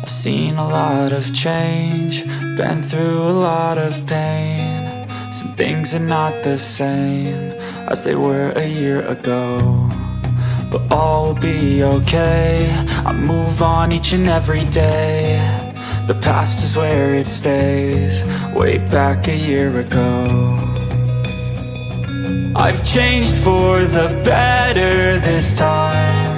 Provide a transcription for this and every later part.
I've seen a lot of change, been through a lot of pain. Some things are not the same as they were a year ago, but all will be okay. I move on each and every day. The past is where it stays, way back a year ago. I've changed for the better this time.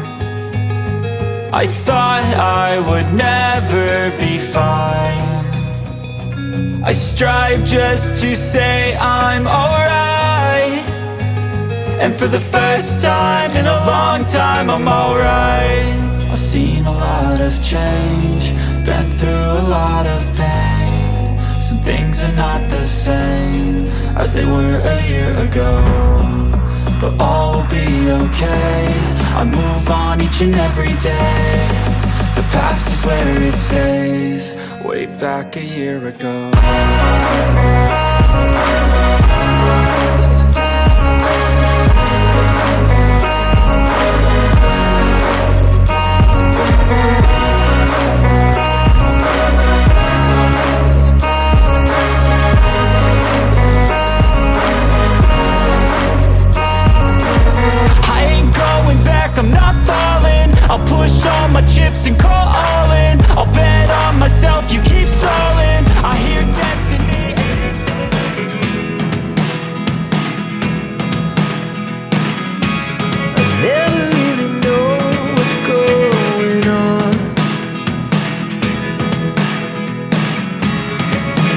I thought I would never be fine. I strive just to say I'm alright, and for the first time in a long time I'm alright. I've seen a lot of change, been through a lot of pain. Some things are not the same as they were a year ago, but all will be okay. I move on each and every day. The past is where it stays, way back a year ago. I'm not falling, I'll push all my chips and call all in. I'll bet on myself, you keep stalling. I hear destiny. I never really know what's going on.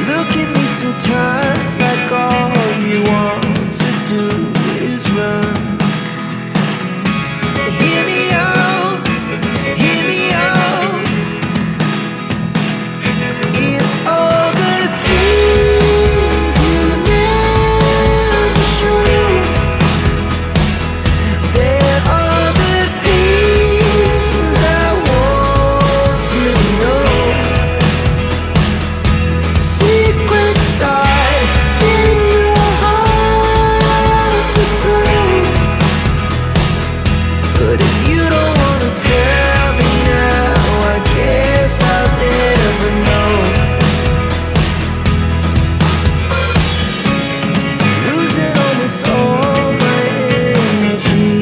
Look at me sometimes like all you want to do is run. Hear me out, hear me out. It's all the things you never show. There are the things I want to know. Secrets start in your heart so slow. But if you don't wanna tell me now, I guess I'll never know. Losing almost all my energy.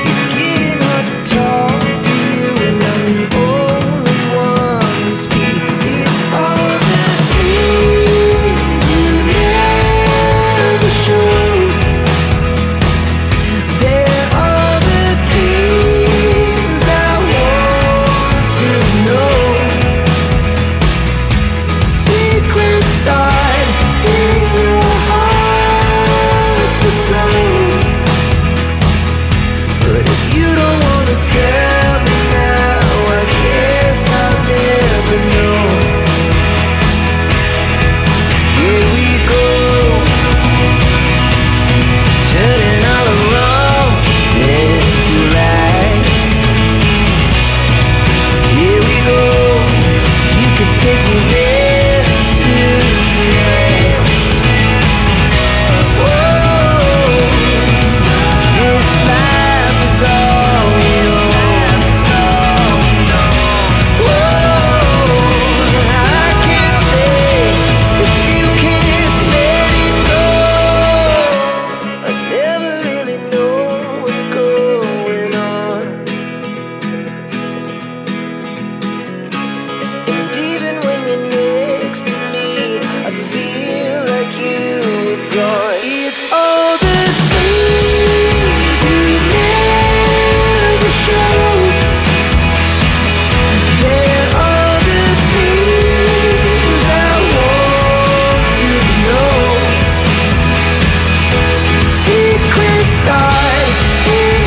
It's getting hard to talk to you, and I'm the only one who speaks. It's all the things you never show. There are the things I want to know. Secrets start in your heart so slow. But if you don't wanna tell me now, I guess I'll never know. Here we go, turning all the wrongs into rights. Here we go, you can take me there tonight. Whoa, this life is all we own. Whoa, I can't stay if you can't let it go. I never really know what's going on. And even when you're next to me, I feel like you were gone. It's all the things you never show. There are the things I want to know. Secrets start in